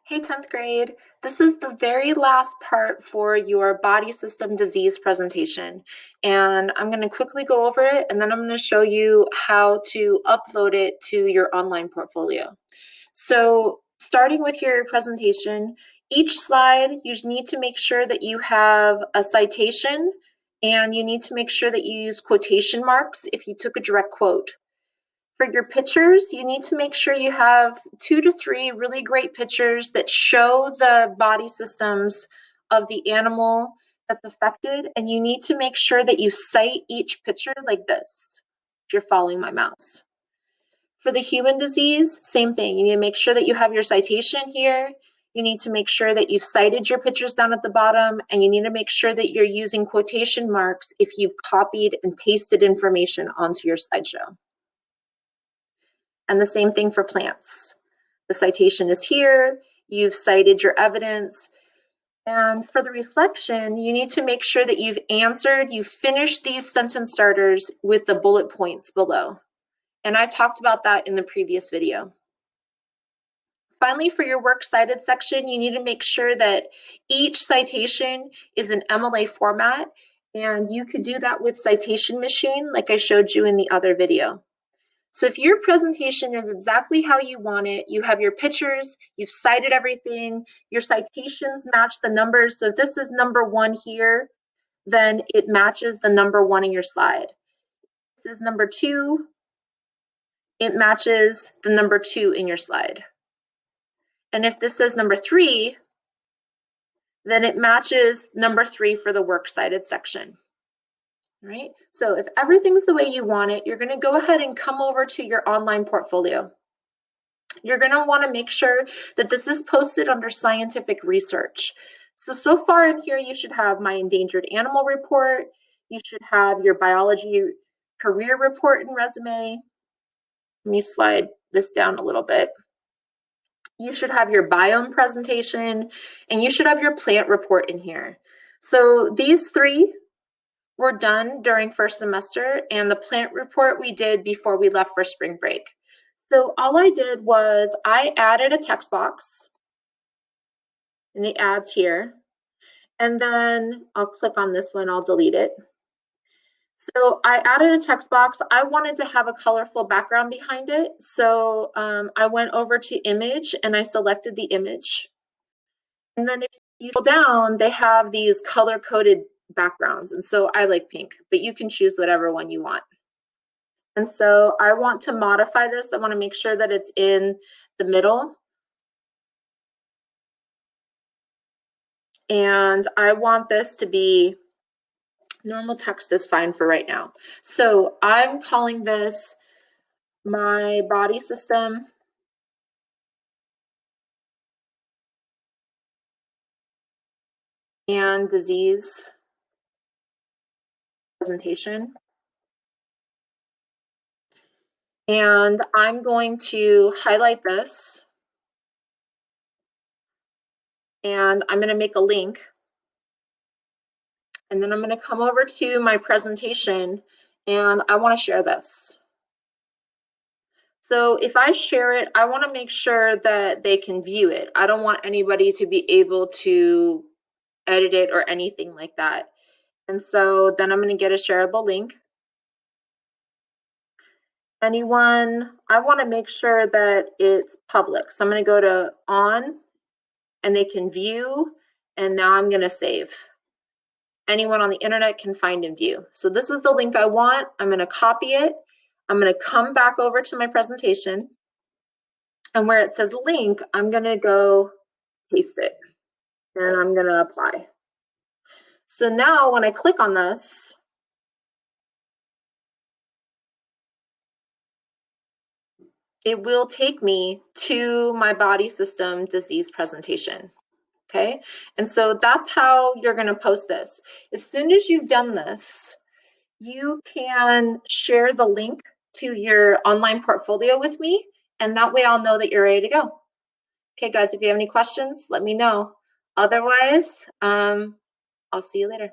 Hey, 10th grade. This is the very last part for your body system disease presentation. And I'm going to quickly go over it, and then I'm going to show you how to upload it to your online portfolio. So starting with your presentation, each slide, you need to make sure that you have a citation, and you need to make sure that you use quotation marks if you took a direct quote. For your pictures, you need to make sure you have 2 to 3 really great pictures that show the body systems of the animal that's affected, and you need to make sure that you cite each picture like this, if you're following my mouse. For the human disease, same thing. You need to make sure that you have your citation here. You need to make sure that you've cited your pictures down at the bottom, and you need to make sure that you're using quotation marks if you've copied and pasted information onto your slideshow. And the same thing for plants. The citation is here, you've cited your evidence, and for the reflection, you need to make sure that you've finished these sentence starters with the bullet points below. And I talked about that in the previous video. Finally, for your works cited section, you need to make sure that each citation is in MLA format, and you could do that with Citation Machine like I showed you in the other video. So if your presentation is exactly how you want it, you have your pictures, you've cited everything, your citations match the numbers. So if this is number 1 here, then it matches the number 1 in your slide. This is number 2, it matches the number 2 in your slide. And if this says number 3, then it matches number 3 for the works cited section. Right? So if everything's the way you want it, you're going to go ahead and come over to your online portfolio. You're going to want to make sure that this is posted under scientific research. So far in here, you should have my endangered animal report. You should have your biology career report and resume. Let me slide this down a little bit. You should have your biome presentation, and you should have your plant report in here. So these 3 were done during first semester, and the plant report we did before we left for spring break. So all I did was I added a text box in the ads here, and then I'll click on this one, I'll delete it. So I added a text box. I wanted to have a colorful background behind it. So I went over to image and I selected the image. And then if you scroll down, they have these color-coded backgrounds. And so I like pink, but you can choose whatever one you want. And so I want to modify this. I want to make sure that it's in the middle. And I want this to be, normal text is fine for right now. So I'm calling this my body system and disease presentation. And I'm going to highlight this. And I'm going to make a link. And then I'm going to come over to my presentation, and I want to share this. So if I share it, I want to make sure that they can view it. I don't want anybody to be able to edit it or anything like that. And so then I'm going to get a shareable link. Anyone, I want to make sure that it's public. So I'm going to go to on, and they can view, and now I'm going to save. Anyone on the internet can find and view. So this is the link I want. I'm going to copy it. I'm going to come back over to my presentation, and where it says link, I'm going to go paste it, and I'm going to apply. So now when I click on this, it will take me to my body system disease presentation. Okay, and so that's how you're going to post this. As soon as you've done this, you can share the link to your online portfolio with me, and that way I'll know that you're ready to go. Okay, guys, if you have any questions, let me know. Otherwise, I'll see you later.